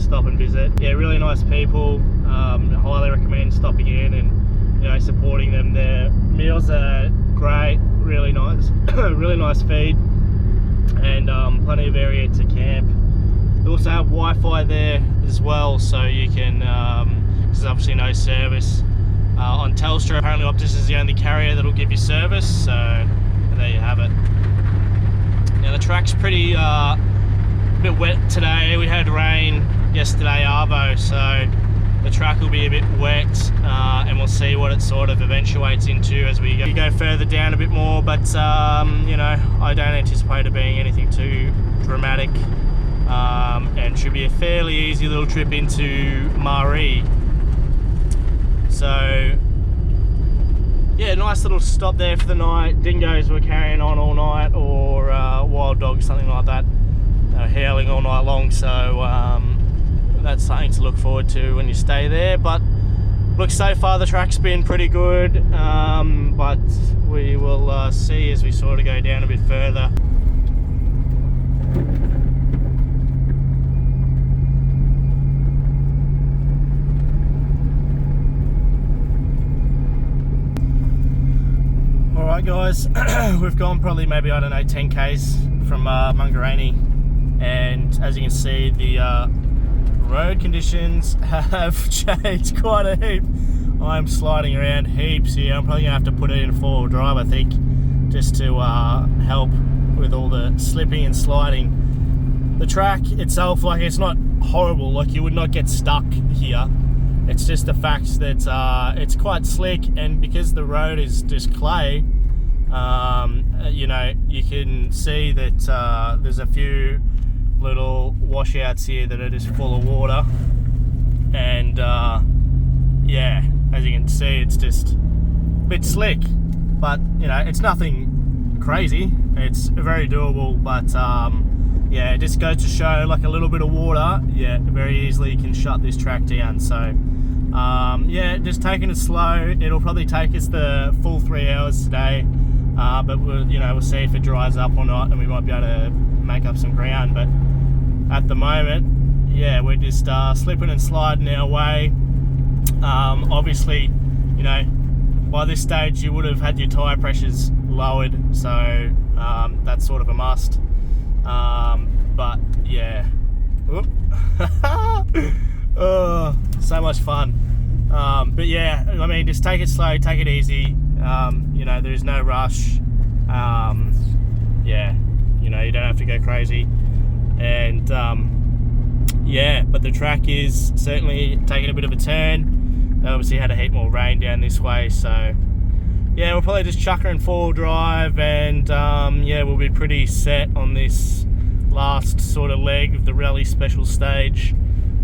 stop and visit. Yeah, really nice people. Highly recommend stopping in and, you know, supporting them. Their meals are great, really nice, really nice feed, and plenty of area to camp. They also have Wi-Fi there as well, so you can, there's obviously no service on Telstra. Apparently Optus is the only carrier that'll give you service, so there you have it. Now the track's pretty a bit wet today. We had rain yesterday arvo, so the track will be a bit wet, and we'll see what it sort of eventuates into as we go further down a bit more, but you know, I don't anticipate it being anything too dramatic, and should be a fairly easy little trip into Marree. So yeah, nice little stop there for the night. Dingoes were carrying on all night, or wild dogs, something like that. They were howling all night long, so that's something to look forward to when you stay there. But look, so far the track's been pretty good, but we will see as we sort of go down a bit further. Alright guys, we've gone probably maybe, I don't know, 10 k's from Marree, and as you can see, the road conditions have changed quite a heap. I'm sliding around heaps here. I'm probably going to have to put it in 4-wheel drive, I think, just to help with all the slipping and sliding. The track itself, like, it's not horrible, like you would not get stuck here. It's just the fact that it's quite slick, and because the road is just clay, you know, you can see that there's a few little washouts here that are just full of water, and yeah, as you can see, it's just a bit slick, but you know, it's nothing crazy. It's very doable, but yeah, it just goes to show, like, a little bit of water, yeah, very easily can shut this track down. So yeah, just taking it slow. It'll probably take us the full 3 hours today, but we'll, you know, we'll see if it dries up or not, and we might be able to make up some ground. But at the moment, yeah, we're just slipping and sliding our way. Obviously, you know, by this stage you would have had your tyre pressures lowered, so that's sort of a must. But yeah, oh, so much fun. But yeah, I mean, just take it slow, take it easy. You know, there's no rush. Yeah, you know, you don't have to go crazy. And yeah, but the track is certainly taking a bit of a turn. They obviously had a heap more rain down this way, so yeah, we'll probably just chuck her in 4-wheel drive, and yeah, we'll be pretty set on this last sort of leg of the rally special stage.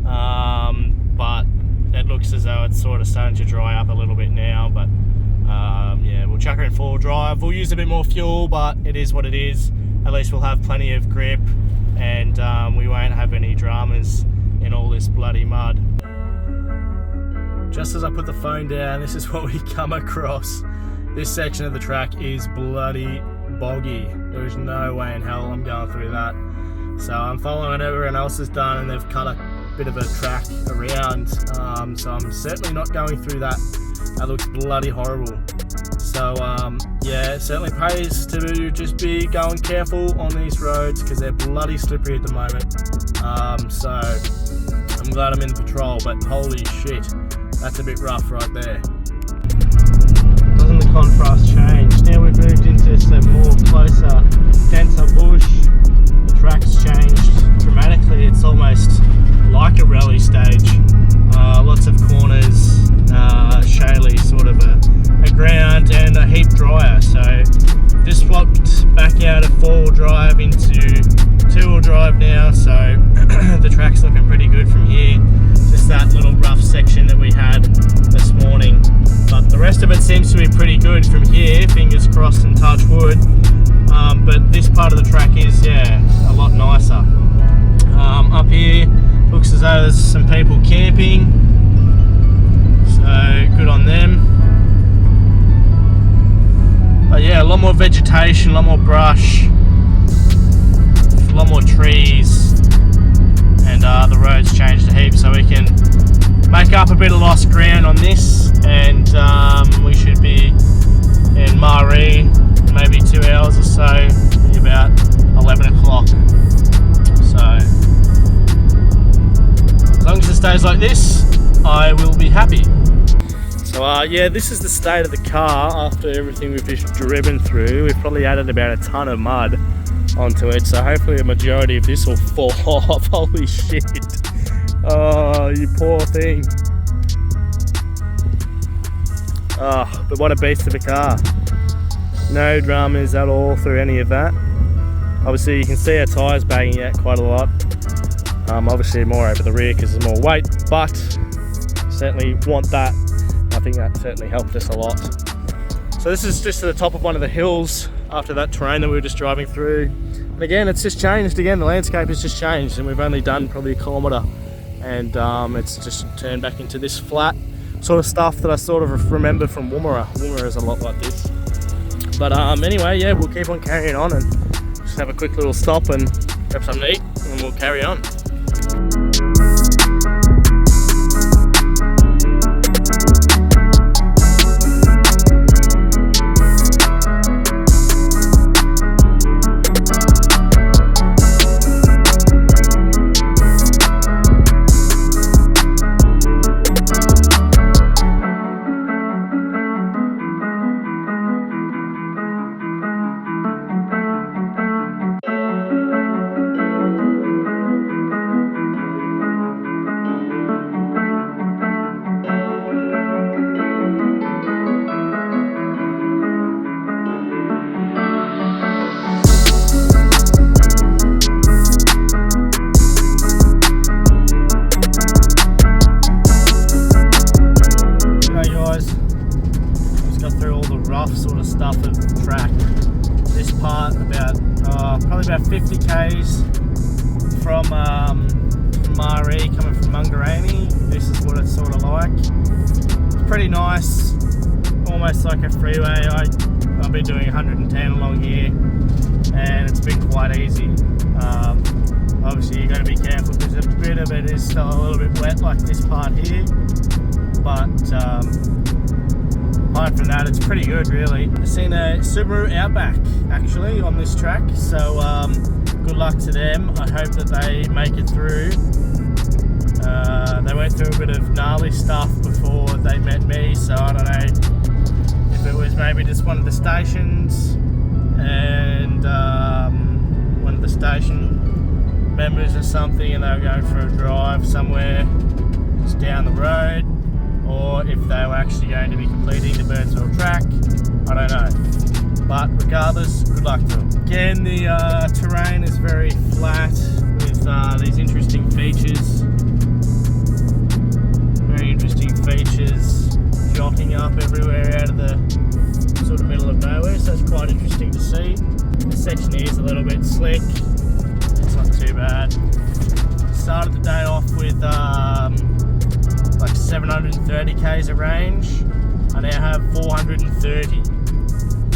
But it looks as though it's sort of starting to dry up a little bit now, but yeah, we'll chuck her in 4-wheel drive. We'll use a bit more fuel, but it is what it is. At least we'll have plenty of grip, and we won't have any dramas in all this bloody mud. Just as I put the phone down, this is what we come across. This section of the track is bloody boggy. There is no way in hell I'm going through that. So I'm following what everyone else has done, and they've cut a bit of a track around. So I'm certainly not going through that. That looks bloody horrible. So yeah, it certainly pays to just be going careful on these roads, because they're bloody slippery at the moment. So I'm glad I'm in the patrol, but holy shit, that's a bit rough right there. Doesn't the contrast change? Now we've moved into some more closer, denser bush. The track's changed dramatically. It's almost like a rally stage. Lots of corners, shaly sort of a ground, and a heap drier. So just swapped back out of 4-wheel drive into 2-wheel drive now, so the track's looking pretty good from here. Just that little rough section that we had this morning, but the rest of it seems to be pretty good from here, fingers crossed and touch wood. But this part of the track is, yeah, a lot nicer. Up here looks as though there's some people camping, so good on them. But yeah, a lot more vegetation, a lot more brush, a lot more trees, and and the road's changed a heap, so we can make up a bit of lost ground on this, and we should be in Marree maybe 2 hours or so, about 11 o'clock. So as long as it stays like this, I will be happy. So yeah, this is the state of the car after everything we've just driven through. We've probably added about a ton of mud onto it, so hopefully a majority of this will fall off. Holy shit. Oh, you poor thing. Oh, but what a beast of a car. No dramas at all through any of that. Obviously you can see our tyres bagging out quite a lot. Obviously more over the rear because there's more weight, but certainly want that. I think that certainly helped us a lot. So this is just to the top of one of the hills after that terrain that we were just driving through. And again, it's just changed again. The landscape has just changed, and we've only done probably a kilometre, and it's just turned back into this flat sort of stuff that I sort of remember from Woomera. Woomera is a lot like this. But anyway, yeah, we'll keep on carrying on and just have a quick little stop and grab something to eat, and we'll carry on. Sort of stuff of track. This part about probably about 50 k's from Marree coming from Marree. This is what it's sort of like. It's pretty nice, almost like a freeway. I've been doing 110 along here, and it's been quite easy. Obviously you got to be careful because a bit of it is still a little bit wet, like this part here, but apart from that, it's pretty good, really. I've seen a Subaru Outback actually on this track, so good luck to them. I hope that they make it through. They went through a bit of gnarly stuff before they met me, so I don't know if it was maybe just one of the stations and one of the station members or something, and they were going for a drive somewhere just down the road, or if they were actually going to be completing the Birdsville track. I don't know. But regardless, good luck to them. Again, the terrain is very flat with these interesting features. Very interesting features jotting up everywhere out of the sort of middle of nowhere, so it's quite interesting to see. This section here is a little bit slick. It's not too bad. Started the day off with like 730 k's of range. I now have 430.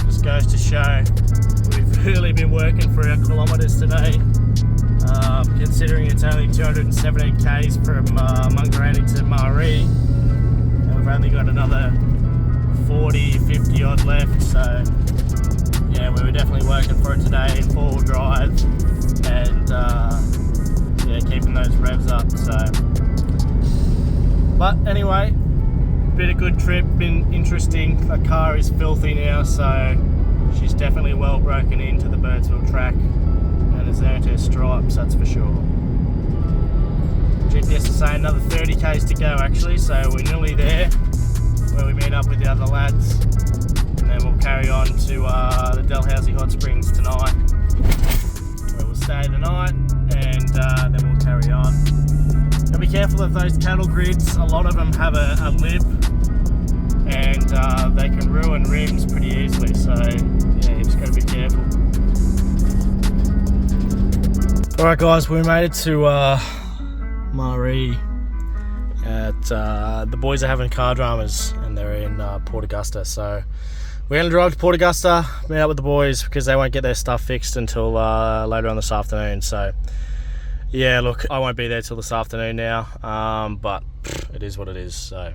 Just goes to show we've really been working for our kilometres today, considering it's only 217 k's from Marree to Marree, and we've only got another 50 odd left. So yeah, we were definitely working for it today in 4-wheel drive, and yeah, keeping those revs up. So, but anyway, been a good trip, been interesting. The car is filthy now, so she's definitely well broken into the Birdsville track and has earned her stripes, that's for sure. GPS is saying another 30 k's to go actually, so we're nearly there where we meet up with the other lads, and then we'll carry on to the Dalhousie Hot Springs tonight, where we'll stay the night, and then we'll carry on. Gotta be careful of those cattle grids. A lot of them have a lip, and they can ruin rims pretty easily, so yeah, you just gotta be careful. Alright guys, we made it to Marree. The boys are having car dramas and they're in Port Augusta, so we're going to drive to Port Augusta, meet up with the boys because they won't get their stuff fixed until later on this afternoon. So yeah, look, I won't be there till this afternoon now, but it is what it is. So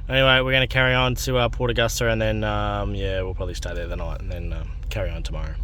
anyway, we're going to carry on to Port Augusta, and then yeah, we'll probably stay there the night and then carry on tomorrow.